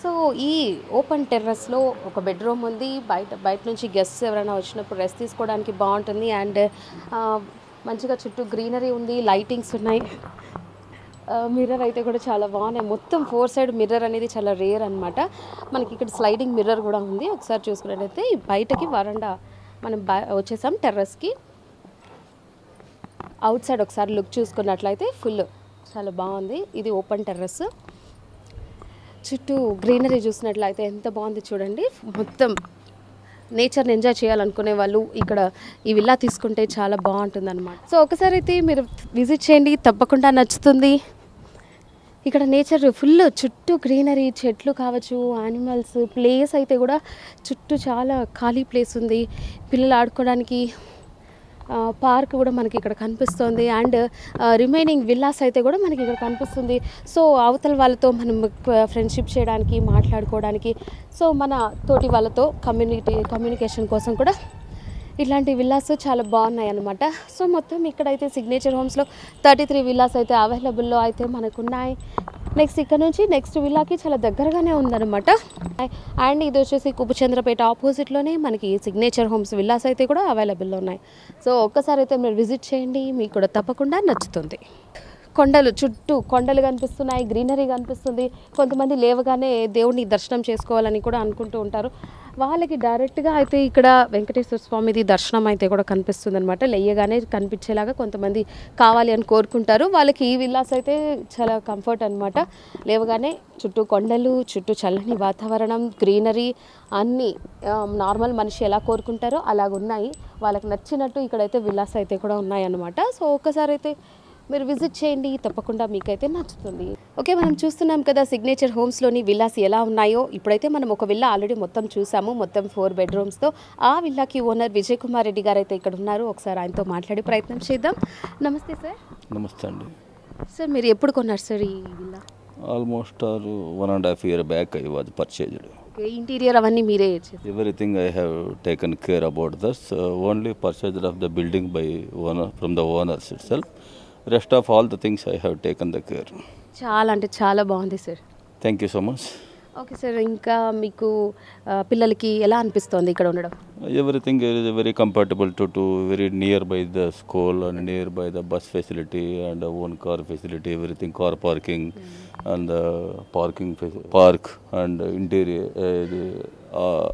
సో ఈ ఓపెన్ టెర్రస్లో ఒక బెడ్రూమ్ ఉంది. బయట నుంచి గెస్ట్స్ ఎవరైనా వచ్చినప్పుడు రెస్ట్ తీసుకోవడానికి బాగుంటుంది. అండ్ మంచిగా చుట్టూ గ్రీనరీ ఉంది, లైటింగ్స్ ఉన్నాయి. మిర్రర్ అయితే కూడా చాలా బాగున్నాయి. మొత్తం 4 సైడ్ మిర్రర్ అనేది చాలా రేర్ అనమాట. మనకి ఇక్కడ స్లైడింగ్ మిర్రర్ కూడా ఉంది. ఒకసారి చూసుకున్నట్టయితే బయటకి వరండా మనం వచ్చేసాం టెర్రస్కి. అవుట్ సైడ్ ఒకసారి లుక్ చూసుకున్నట్లయితే ఫుల్ చాలా బాగుంది. ఇది ఓపెన్ టెర్రస్. చుట్టూ గ్రీనరీ చూసినట్లయితే ఎంత బాగుంది చూడండి. మొత్తం నేచర్ని ఎంజాయ్ చేయాలనుకునే వాళ్ళు ఇక్కడ ఈ విల్లా తీసుకుంటే చాలా బాగుంటుంది అనమాట. సో ఒకసారి అయితే మీరు విజిట్ చేయండి, తప్పకుండా నచ్చుతుంది. ఇక్కడ నేచర్ ఫుల్ చుట్టూ గ్రీనరీ, చెట్లు కావచ్చు, యానిమల్స్, ప్లేస్ అయితే కూడా చుట్టూ చాలా ఖాళీ ప్లేస్ ఉంది. పిల్లలు ఆడుకోవడానికి పార్క్ కూడా మనకి ఇక్కడ కనిపిస్తుంది. అండ్ రిమైనింగ్ విల్లాస్ అయితే కూడా మనకి ఇక్కడ కనిపిస్తుంది. సో అవతల వాళ్ళతో మనం ఫ్రెండ్షిప్ చేయడానికి, మాట్లాడుకోవడానికి, సో మన తోటి వాళ్ళతో కమ్యూనికేషన్ కోసం కూడా ఇట్లాంటి విల్లాస్ చాలా బాగున్నాయి అన్నమాట. సో మొత్తం ఇక్కడైతే సిగ్నేచర్ హోమ్స్లో 33 విల్లాస్ అయితే అవైలబుల్లో అయితే మనకున్నాయి. నెక్స్ట్ ఇక్కడ నుంచి నెక్స్ట్ విల్లాకి చాలా దగ్గరగానే ఉందన్నమాట. అండ్ ఇది వచ్చేసి కూపచంద్రపేట ఆపోజిట్లోనే మనకి సిగ్నేచర్ హోమ్స్ విల్లాస్ అయితే కూడా అవైలబుల్లో ఉన్నాయి. సో ఒక్కసారి అయితే మీరు విజిట్ చేయండి, మీకు కూడా తప్పకుండా నచ్చుతుంది. కొండలు, చుట్టూ కొండలు కనిపిస్తున్నాయి, గ్రీనరీ కనిపిస్తుంది. కొంతమంది లేవగానే దేవుడిని దర్శనం చేసుకోవాలని కూడా అనుకుంటూ ఉంటారు. వాళ్ళకి డైరెక్ట్గా అయితే ఇక్కడ వెంకటేశ్వర స్వామిది దర్శనం అయితే కూడా కనిపిస్తుంది అనమాట. లేయగానే కనిపించేలాగా కొంతమంది కావాలి అని కోరుకుంటారు. వాళ్ళకి ఈ విల్లాస్ అయితే చాలా కంఫర్ట్ అనమాట. లేవగానే చుట్టూ కొండలు, చుట్టూ చల్లని వాతావరణం, గ్రీనరీ అన్నీ నార్మల్ మనిషి ఎలా కోరుకుంటారో అలాగున్నాయి. వాళ్ళకి నచ్చినట్టు ఇక్కడైతే విల్లాస్ అయితే కూడా ఉన్నాయన్నమాట. సో ఒక్కసారి అయితే మీరు విజిట్ చేయండి, తప్పకుండా మీకైతే నచ్చుతుంది. ఓకే, మనం చూస్తున్నాం కదా సిగ్నేచర్ హోమ్స్లోని విల్లాస్ ఎలా ఉన్నాయో. ఇప్పుడైతే మనం ఒక విల్లా ఆల్రెడీ మొత్తం చూసాము, మొత్తం 4 బెడ్రూమ్స్తో. ఆ విల్లాకి ఓనర్ విజయ్ కుమార్ రెడ్డి గారు అయితే ఇక్కడ ఉన్నారు. ఒకసారి ఆయనతో మాట్లాడే ప్రయత్నం చేద్దాం. నమస్తే సార్. నమస్తే అండి. సార్ మీరు ఎప్పుడు కొన్నారు సార్ ఈ villa? Almost 1.5 years back I was purchased. Interior అవన్నీ మీరే చేశారు? Everything I have taken care about thus. Only purchased of the building by owner from the owners itself. Rest of all the things I have taken the care. చాలా అంటే చాలా బాగుంది sir. Thank you so much. Okay sir, ఇంకా మీకు పిల్లలకి ఎలా అనిపిస్తోంది ఇక్కడ ఉండడం? Everything is very compatible to very nearby the school and nearby the bus facility and the own car facility, everything, car parking and the park and interior,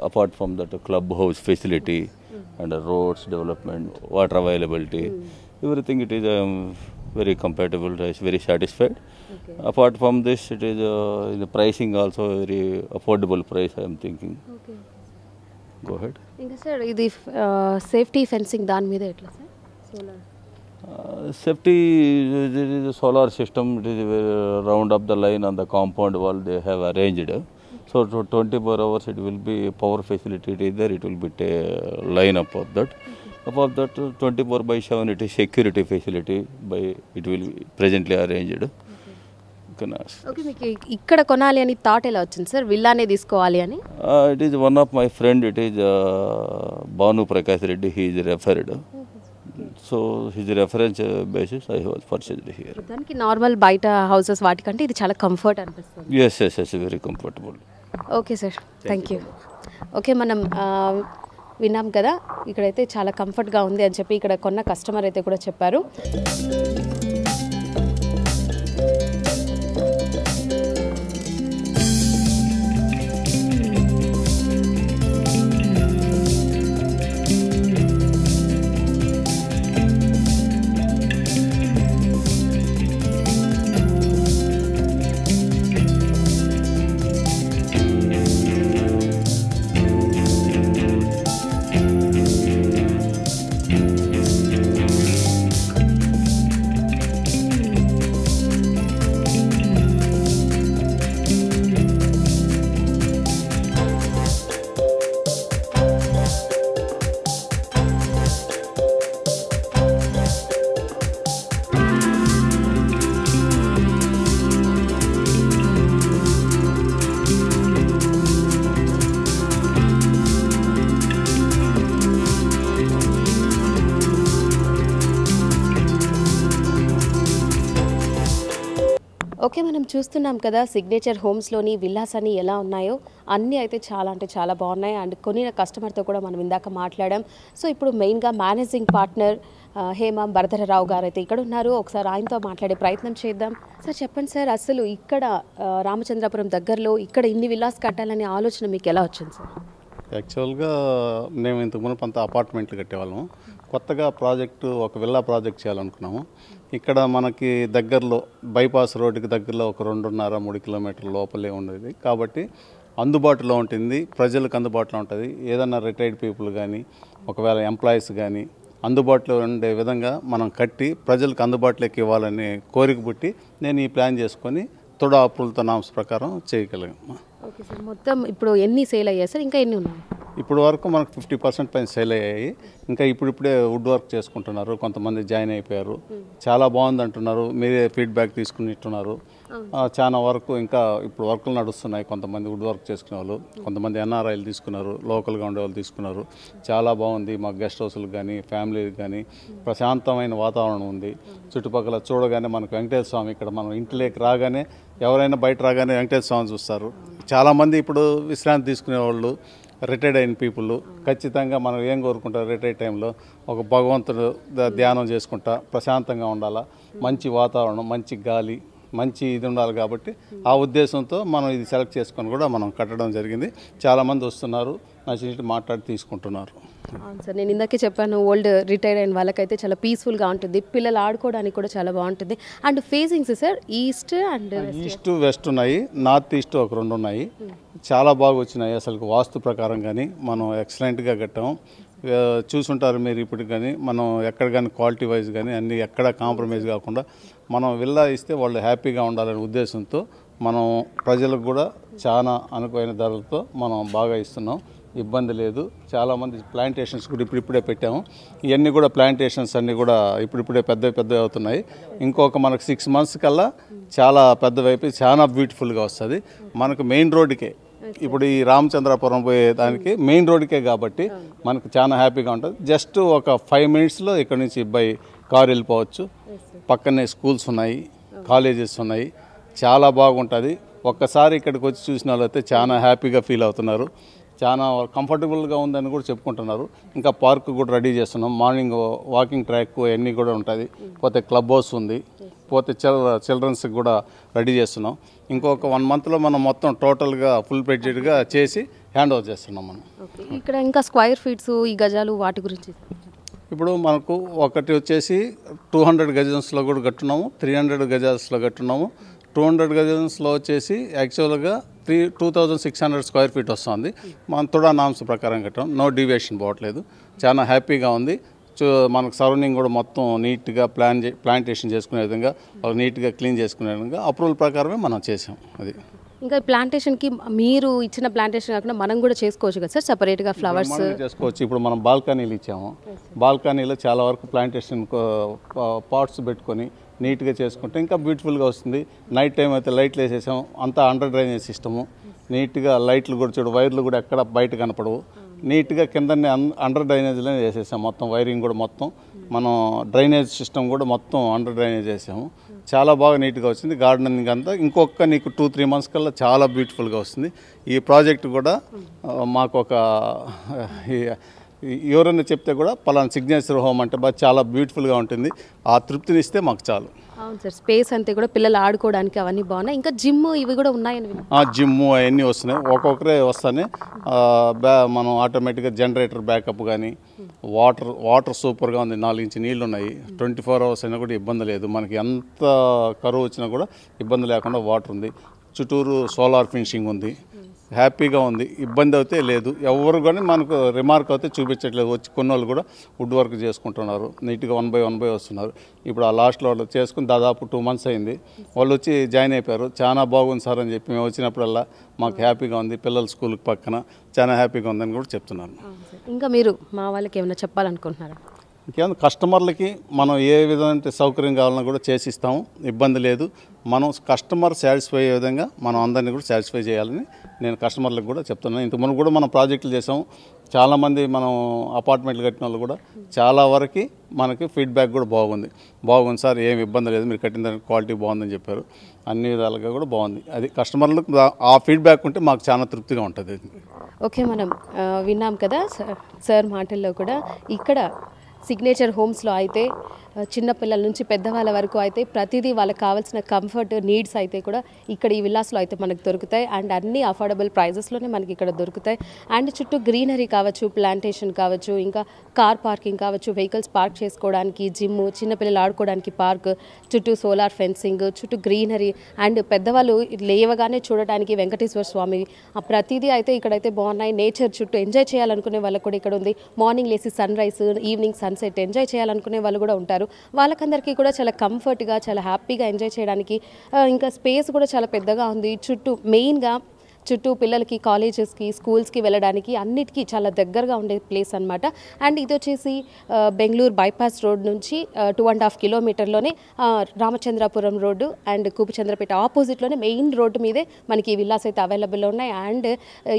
apart from that clubhouse facility and the roads development, water availability, everything it is very compatible, is very satisfied. Okay. Apart from this, it is the pricing also very affordable price, I am thinking. Okay, Go ahead. ఇంకా సార్ ఇది సేఫ్టీ ఫెన్సింగ్ దాని మీద ఎట్లా sir? Solar Safety, there is a solar system, it is round up the line on the compound wall they have arranged. So 24 hours it will be power facility, it is there, it will be line up of that. Above that 24/7 it is security facility by it will be presently arranged. Okay, మీకు ఇక్కడ కొనాలి అని థాట్ ఎలా వచ్చింది సార్, విల్లానే తీసుకోవాలి అని? It is one of my friend, it is Banu Prakash Reddy, he is referred. So his reference basis I was purchased here. దానికి నార్మల్ బయట హౌసెస్ వాటికంటే ఇది చాలా కంఫర్ట్ అనిపిస్తుంది. Yes, very comfortable. Okay sir, thank you. Okay, మనం విన్నాం కదా, ఇక్కడైతే చాలా కంఫర్ట్గా ఉంది అని చెప్పి ఇక్కడ కొన్న కస్టమర్ అయితే కూడా చెప్పారు. ఓకే, మనం చూస్తున్నాం కదా సిగ్నేచర్ హోమ్స్లోని విల్లాస్ అని ఎలా ఉన్నాయో అన్నీ అయితే చాలా అంటే చాలా బాగున్నాయి. అండ్ కొనిన కస్టమర్తో కూడా మనం ఇందాక మాట్లాడాం. సో ఇప్పుడు మెయిన్గా మేనేజింగ్ పార్ట్నర్ హేమ భరధరరావు గారు అయితే ఇక్కడ ఉన్నారు. ఒకసారి ఆయనతో మాట్లాడే ప్రయత్నం చేద్దాం. సార్ చెప్పండి సార్, అసలు ఇక్కడ రామచంద్రపురం దగ్గరలో ఇక్కడ ఇన్ని విల్లాస్ కట్టాలనే ఆలోచన మీకు ఎలా వచ్చింది సార్? యాక్చువల్గా మేము ఇంతకు మునుపు అంతా అపార్ట్మెంట్లు కట్టేవాళ్ళము. కొత్తగా ప్రాజెక్టు ఒక విల్లా ప్రాజెక్ట్ చేయాలనుకున్నాము. ఇక్కడ మనకి దగ్గరలో బైపాస్ రోడ్డుకి దగ్గరలో ఒక 2.5-3 కిలోమీటర్ల లోపలే ఉండేది కాబట్టి అందుబాటులో ఉంటుంది, ప్రజలకు అందుబాటులో ఉంటుంది. ఏదన్నా రిటైర్డ్ పీపుల్ కానీ ఒకవేళ ఎంప్లాయీస్ కానీ అందుబాటులో ఉండే విధంగా మనం కట్టి ప్రజలకు అందుబాటులోకి ఇవ్వాలని కోరిక పుట్టి నేను ఈ ప్లాన్ చేసుకొని తొడ అప్రూవల్తో నామ్స్ ప్రకారం చేయగలిగాము. ఓకే సార్, మొత్తం ఇప్పుడు ఎన్ని సేల్ అయ్యాయి సార్, ఇంకా ఎన్ని ఉన్నాయి? ఇప్పుడు వరకు మనకు 50% పైన సేల్ అయ్యాయి. ఇంకా ఇప్పుడిప్పుడే వుడ్ వర్క్ చేసుకుంటున్నారు, కొంతమంది జాయిన్ అయిపోయారు. చాలా బాగుంది అంటున్నారు, మీరే ఫీడ్బ్యాక్ తీసుకునిట్టున్నారు. చాలా వరకు ఇంకా ఇప్పుడు వర్కులు నడుస్తున్నాయి. కొంతమంది వుడ్ వర్క్ చేసుకునే వాళ్ళు, కొంతమంది ఎన్ఆర్ఐలు తీసుకున్నారు, లోకల్గా ఉండే వాళ్ళు తీసుకున్నారు. చాలా బాగుంది. మా గెస్ట్ హౌస్లకు కానీ ఫ్యామిలీకి కానీ ప్రశాంతమైన వాతావరణం ఉంది. చుట్టుపక్కల చూడగానే మనకు వెంకటేశ్వర స్వామి, ఇక్కడ మనం ఇంటిలోకి రాగానే ఎవరైనా బయట రాగానే వెంకటేశ్వర స్వామి చూస్తారు. చాలామంది ఇప్పుడు విశ్రాంతి తీసుకునేవాళ్ళు రిటైర్డ్ అయిన పీపుల్ ఖచ్చితంగా మనం ఏం కోరుకుంటారు, రిటైర్డ్ టైంలో ఒక భగవంతుడు ధ్యానం చేసుకుంటా ప్రశాంతంగా ఉండాలా, మంచి వాతావరణం, మంచి గాలి, మంచి ఇది ఉండాలి. కాబట్టి ఆ ఉద్దేశంతో మనం ఇది సెలెక్ట్ చేసుకొని కూడా మనం కట్టడం జరిగింది. చాలామంది వస్తున్నారు, నచ్చినట్టు మాట్లాడి తీసుకుంటున్నారు. అవును సార్, నేను ఇందాకే చెప్పాను, ఓల్డ్ రిటైర్డ్ అయిన వాళ్ళకైతే చాలా పీస్ఫుల్గా ఉంటుంది, పిల్లలు ఆడుకోవడానికి కూడా చాలా బాగుంటుంది. And facings sir east and east west ఉన్నాయి, నార్త్ ఈస్ట్ ఒక 2 ఉన్నాయి. చాలా బాగా వచ్చినాయి. అసలు వాస్తు ప్రకారం కానీ మనం ఎక్సలెంట్గా కట్టాము. చూసుంటారు మీరు ఇప్పుడు కానీ మనం ఎక్కడ కానీ క్వాలిటీ వైజ్ కానీ అన్నీ ఎక్కడ కాంప్రమైజ్ కాకుండా మనం విల్లా ఇస్తే వాళ్ళు హ్యాపీగా ఉండాలనే ఉద్దేశంతో మనం ప్రజలకు కూడా చాలా అనుకూలమైన ధరలతో మనం బాగా ఇస్తున్నాం. ఇబ్బంది లేదు. చాలామంది ప్లాంటేషన్స్ కూడా ఇప్పుడిప్పుడే పెట్టాము. ఇవన్నీ కూడా ప్లాంటేషన్స్ అన్నీ కూడా ఇప్పుడిప్పుడే పెద్దవి అవుతున్నాయి. ఇంకొక మనకు 6 months కల్లా చాలా పెద్దవైపు చాలా బ్యూటిఫుల్గా వస్తుంది. మనకు మెయిన్ రోడ్డుకే, ఇప్పుడు ఈ రామచంద్రపురం పోయే దానికి మెయిన్ రోడ్డుకే కాబట్టి మనకు చాలా హ్యాపీగా ఉంటుంది. జస్ట్ ఒక 5 minutesలో ఇక్కడ నుంచి బై కార్ వెళ్ళిపోవచ్చు. పక్కనే స్కూల్స్ ఉన్నాయి, కాలేజెస్ ఉన్నాయి, చాలా బాగుంటుంది. ఒక్కసారి ఇక్కడికి వచ్చి చూసిన వాళ్ళైతే చాలా హ్యాపీగా ఫీల్ అవుతున్నారు. చాలా కంఫర్టబుల్గా ఉందని కూడా చెప్పుకుంటున్నారు. ఇంకా పార్క్ కూడా రెడీ చేస్తున్నాం. మార్నింగ్ వాకింగ్ ట్రాక్ అన్నీ కూడా ఉంటుంది. పోతే క్లబ్ హౌస్ ఉంది. పోతే చిల్డ్రన్స్కి కూడా రెడీ చేస్తున్నాం. ఇంకొక 1 మంత్లో మనం మొత్తం టోటల్గా ఫుల్ ప్లెడ్జెడ్గా చేసి హ్యాండ్ ఓవర్ చేస్తున్నాం మనం. ఇక్కడ ఇంకా స్క్వేర్ ఫీట్స్ ఈ గజాలు వాటి గురించి ఇప్పుడు మనకు ఒకటి వచ్చేసి 200 గజన్స్లో కూడా కట్టున్నాము, 300 గజాల్స్లో కట్టున్నాము. 200 గజన్స్లో వచ్చేసి యాక్చువల్గా 2600 స్క్వేర్ ఫీట్ వస్తుంది. మనం తుడా నామ్స్ ప్రకారం కట్టాం. నో డీవియేషన్ పోవట్లేదు. చాలా హ్యాపీగా ఉంది. మనకు సరౌండింగ్ కూడా మొత్తం నీట్గా ప్లాంటేషన్ చేసుకునే విధంగా నీట్గా క్లీన్ చేసుకునే విధంగా అప్రూవల్ ప్రకారమే మనం చేసాం. అది ఇంకా ప్లాంటేషన్కి మీరు ఇచ్చిన ప్లాంటేషన్ కాకుండా మనం కూడా చేసుకోవచ్చు కదా సార్, సపరేట్గా ఫ్లవర్స్ చేసుకోవచ్చు. ఇప్పుడు మనం బాల్కనీలు ఇచ్చాము. బాల్కనీలో చాలా వరకు ప్లాంటేషన్ పాట్స్ పెట్టుకొని నీట్గా చేసుకుంటే ఇంకా బ్యూటిఫుల్గా వస్తుంది. నైట్ టైం అయితే లైట్లు వేసేసాం. అంతా అండర్ డ్రైనేజ్ సిస్టము. నీట్గా లైట్లు కూడా చూడు, వైర్లు కూడా ఎక్కడ బయట కనపడవు. నీట్గా కిందనే అండర్ డ్రైనేజ్లోనే వేసేసాం. మొత్తం వైరింగ్ కూడా మొత్తం మనం డ్రైనేజ్ సిస్టమ్ కూడా మొత్తం అండర్ డ్రైనేజ్ వేసాము. చాలా బాగా నీట్గా వచ్చింది. గార్డెనింగ్ అంతా ఇంకొక నీకు 2-3 మంత్స్ కల్లా చాలా బ్యూటిఫుల్గా వస్తుంది. ఈ ప్రాజెక్ట్ కూడా మాకు ఒక ఎవరైనా చెప్తే కూడా పలానా సిగ్నేచర్ హోమ్ అంటే బాగా చాలా బ్యూటిఫుల్గా ఉంటుంది. ఆ తృప్తిని ఇస్తే మాకు చాలు. అవును సార్, స్పేస్ అంతే కూడా పిల్లలు ఆడుకోవడానికి అవన్నీ బాగున్నాయి. ఇంకా జిమ్ ఇవి కూడా ఉన్నాయని జిమ్ అవన్నీ వస్తున్నాయి. ఒక్కొక్కరే వస్తానే మనం ఆటోమేటిక్గా జనరేటర్ బ్యాకప్ కానీ వాటర్ సూపర్గా ఉంది. 4 ఇంచు నీళ్ళు ఉన్నాయి. 24 అవర్స్ అయినా కూడా ఇబ్బంది లేదు. మనకి ఎంత కరువు వచ్చినా కూడా ఇబ్బంది లేకుండా వాటర్ ఉంది. చుట్టూరు సోలార్ ఫినిషింగ్ ఉంది. హ్యాపీగా ఉంది. ఇబ్బంది అయితే లేదు. ఎవరు కానీ మనకు రిమార్క్ అయితే చూపించట్లేదు. వచ్చి కొన్ని వాళ్ళు కూడా వుడ్ వర్క్ చేసుకుంటున్నారు. నీట్గా 1 by 1 వస్తున్నారు. ఇప్పుడు ఆ లాస్ట్లో వాళ్ళు చేసుకుని దాదాపు 2 months అయింది. వాళ్ళు వచ్చి జాయిన్ అయిపోయారు. చాలా బాగుంది సార్ అని చెప్పి మేము వచ్చినప్పుడల్లా మాకు హ్యాపీగా ఉంది. పిల్లల స్కూల్కి పక్కన చాలా హ్యాపీగా ఉందని కూడా చెప్తున్నాను. ఇంకా మీరు మా వాళ్ళకి ఏమైనా చెప్పాలనుకుంటున్నారా? ఇంకేమన్నా కస్టమర్లకి మనం ఏ విధమైన సౌకర్యం కావాలన్నా కూడా చేసిస్తాము. ఇబ్బంది లేదు. మనం కస్టమర్ సాటిస్ఫై అయ్యే విధంగా మనం అందరినీ కూడా సాటిస్ఫై చేయాలని నేను కస్టమర్లకు కూడా చెప్తున్నాను. ఇంతకుముందు కూడా మనం ప్రాజెక్టులు చేసాము. చాలామంది మనం అపార్ట్మెంట్లు కట్టిన వాళ్ళు కూడా చాలా వరకు మనకి ఫీడ్బ్యాక్ కూడా బాగుంది సార్, ఏమి ఇబ్బంది లేదు, మీరు కట్టిన దానికి క్వాలిటీ బాగుందని చెప్పారు. అన్ని విధాలుగా కూడా బాగుంది. అది కస్టమర్లకు ఆ ఫీడ్బ్యాక్ ఉంటే మాకు చాలా తృప్తిగా ఉంటుంది. ఓకే, మనం విన్నాం కదా సార్ మాటల్లో కూడా. ఇక్కడ సిగ్నేచర్ హోమ్స్లో అయితే చిన్నపిల్లల నుంచి పెద్దవాళ్ళ వరకు అయితే ప్రతిదీ వాళ్ళకి కావాల్సిన కంఫర్ట్ నీడ్స్ అయితే కూడా ఇక్కడ ఈ విల్లాస్లో అయితే మనకు దొరుకుతాయి. అండ్ అన్ని అఫోర్డబుల్ ప్రైజెస్లోనే మనకి ఇక్కడ దొరుకుతాయి. అండ్ చుట్టూ గ్రీనరీ కావచ్చు, ప్లాంటేషన్ కావచ్చు, ఇంకా కార్ పార్కింగ్ కావచ్చు, వెహికల్స్ పార్క్ చేసుకోవడానికి జిమ్, చిన్నపిల్లలు ఆడుకోవడానికి పార్క్, చుట్టూ సోలార్ ఫెన్సింగ్, చుట్టూ గ్రీనరీ అండ్ పెద్దవాళ్ళు లేవగానే చూడడానికి వెంకటేశ్వర స్వామి ప్రతిదీ అయితే ఇక్కడైతే బాగున్నాయి. నేచర్ చుట్టూ ఎంజాయ్ చేయాలనుకునే వాళ్ళకు కూడా ఇక్కడ ఉంది. మార్నింగ్ లేసి sunrise, evening sunset enjoy చేయాలనుకునే వాళ్ళు కూడా ఉంటారు. వాళ్ళకందరికీ కూడా చాలా కంఫర్ట్గా, చాలా హ్యాపీగా ఎంజాయ్ చేయడానికి ఇంకా స్పేస్ కూడా చాలా పెద్దగా ఉంది. చుట్టూ పిల్లలకి కాలేజెస్కి, స్కూల్స్కి వెళ్ళడానికి అన్నిటికీ చాలా దగ్గరగా ఉండే ప్లేస్ అనమాట. అండ్ ఇది వచ్చేసి బెంగళూరు బైపాస్ రోడ్ నుంచి 2.5 కిలోమీటర్లోనే రామచంద్రాపురం రోడ్డు అండ్ కూపచంద్రపేట ఆపోజిట్లోనే మెయిన్ రోడ్డు మీదే మనకి ఈ విల్లాస్ అయితే అవైలబుల్లో ఉన్నాయి. అండ్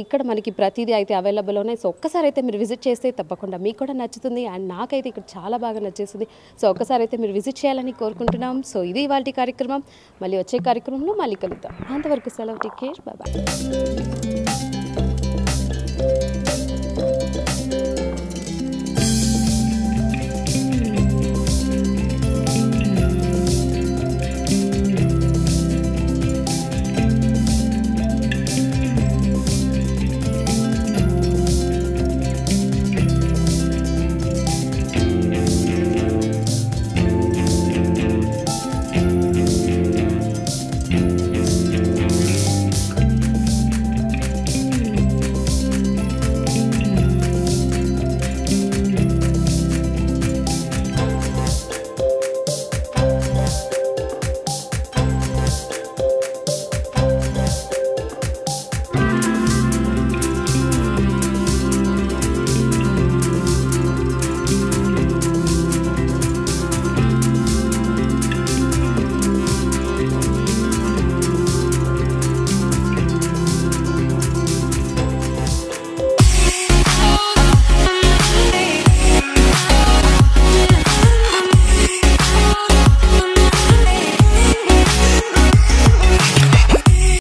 ఇక్కడ మనకి ప్రతిదీ అయితే అవైలబుల్ ఉన్నాయి. సో ఒక్కసారి అయితే మీరు విజిట్ చేస్తే తప్పకుండా మీకు కూడా నచ్చుతుంది. అండ్ నాకైతే ఇక్కడ చాలా బాగా నచ్చేసింది. సో ఒక్కసారి అయితే మీరు విజిట్ చేయాలని కోరుకుంటున్నాం. సో ఇది ఇవాల్టి కార్యక్రమం. మళ్ళీ వచ్చే కార్యక్రమంలో మళ్ళీ కలుద్దాం. అంతవరకు సెలవు. Take care. Bye bye.